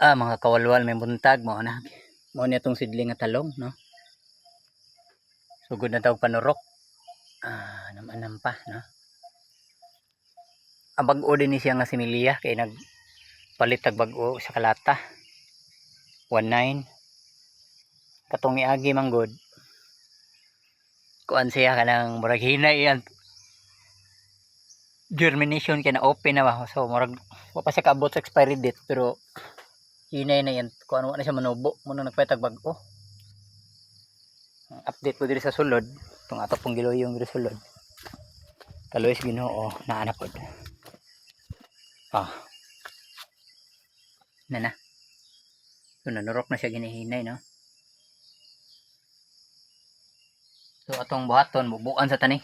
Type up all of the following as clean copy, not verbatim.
Mga kawalwal, may buntag mo na. Mo niya tong sidling nga talong, no. Sugod na daw panurok. Namanam pa, no. Ang bag-o din ni siya nga similya kay nagpalit tag bag-o sa kalata. 19. Katong iagi manggod. Kuan siya kanang murag hinay yan. Germination kay na open na ba. So murag wa pa siya kaabot sa expiry date pero hinay na yan. Kuan wa na siya manubo muna nagpalit tag bag-o. Update ko diri sa sulod. Itong ato pong giloyong diri sulod. Kaluis Ginoo naa na pod. Na. So nanurok na siya ginihinay, no. So atong buhaton bubuan sa tani.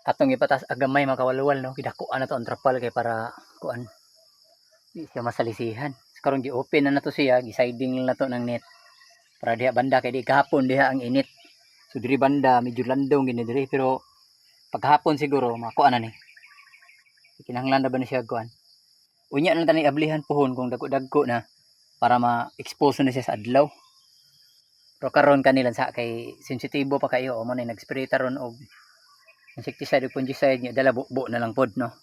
Atong ipatas agamay makawalwal, no. Kidakuan na to ang trapal kay para kuan di siya masalisihan. Karon gi-open na to siya, gi-siding na to ng net. Para diha banda kay di kahapon diha ang init. So diri banda medyo landong gini diri pero paghapon siguro makuan na ni. Kinahanglan na ba ni siya kuan? Unya na tani ablihan pohon kung dagko-dagko na para ma-expose na siya sa adlaw. Pero karon kanila sa kay sensitibo pa kayo o mo na nag-spray taron og insecticide o fungicide nya dala buo na lang pod, no.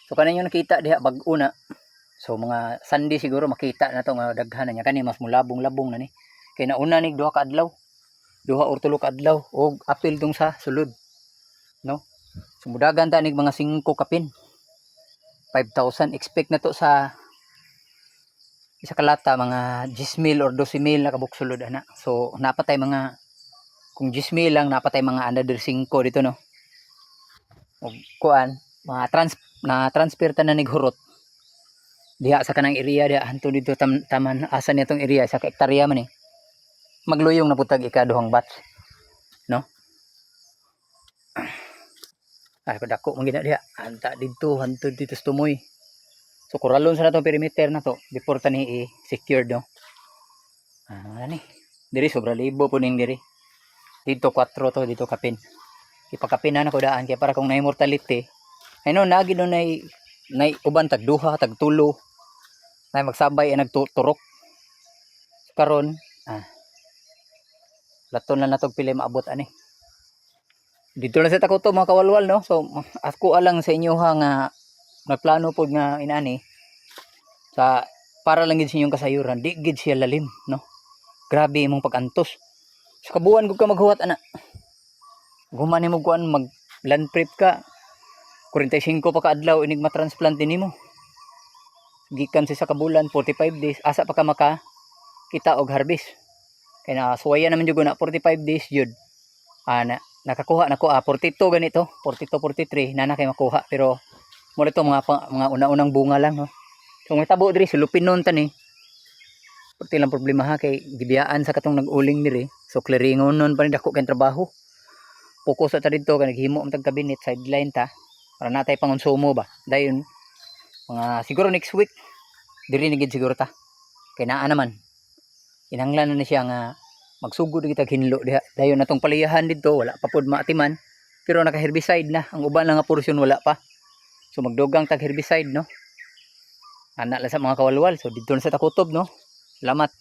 So kanan yung nakita diha bag-o na. So mga Sunday siguro makita na to nga daghan na niya kani mas mulabong-labong na ni. Kay nauna ni duha ka adlaw. 2 or 3 ka adlaw og apil tong sa sulod, no. Sumudagan ta nig mga 5 kapin. 5,000 expect na to sa isa kalata mga 10,000 or 12,000 na kabuksulod ana. So napatay mga kung 10,000 lang napatay mga another 5 dito, no. Og kuan mga transfer ta na nig hurot diha sa kanang area diha hantud dito taman asa niya tong area sa hektarya man eh. Magluyong na putag ikaduhang batch, no. Ay padako man gina diha anta dito hantud dito sa tumoy. So kuralon sa natong perimeter na to before tani i-secured, no. Ni diri sobra libo po ning diri. Dito 4 to dito kapin. Ipakapin na nako daan kay para kung na mortality ay no nagi no nay uban tag duha tag tulo nay magsabay ay nagturok karon laton na natog pili maabot ani dito na sa takoto mga kawalwal, no. So ako alang sa inyo ha nga nagplano pod nga inani sa para lang gid sa inyong kasayuran di gid siya lalim, no. Grabe imong pagantos sa kabuan gud ka maghuwat ana guman nimo kuan mag land prep ka 45 pa ka adlaw inig ma-transplant nimo gikan sa kabulan 45 days asa pa ka maka kita og harvest kay na suwaya naman jud na 45 days jud nakakuha nako 42 ganito 42 43 na kay makuha pero mo dito mga una-unang bunga lang, no. So may tabo diri sulupin nun tani pati lang problema ha kay gibiyaan sa katong nag-uling diri so clearingon nun pa ni dako kay trabaho focus ta dito kay naghimo ang tag cabinet sideline ta para natay pangonsumo ba dayon mga siguro next week diri ni gid siguro ta kay naa naman kinahanglan na siya nga magsugod kita hinlo diha dayon natong paliyahan dito wala pa pod maatiman pero naka herbicide na ang uban lang nga porsyon wala pa so magdugang tag herbicide, no. Ana la sa mga kawalwal so dito na sa takutob, no. Salamat.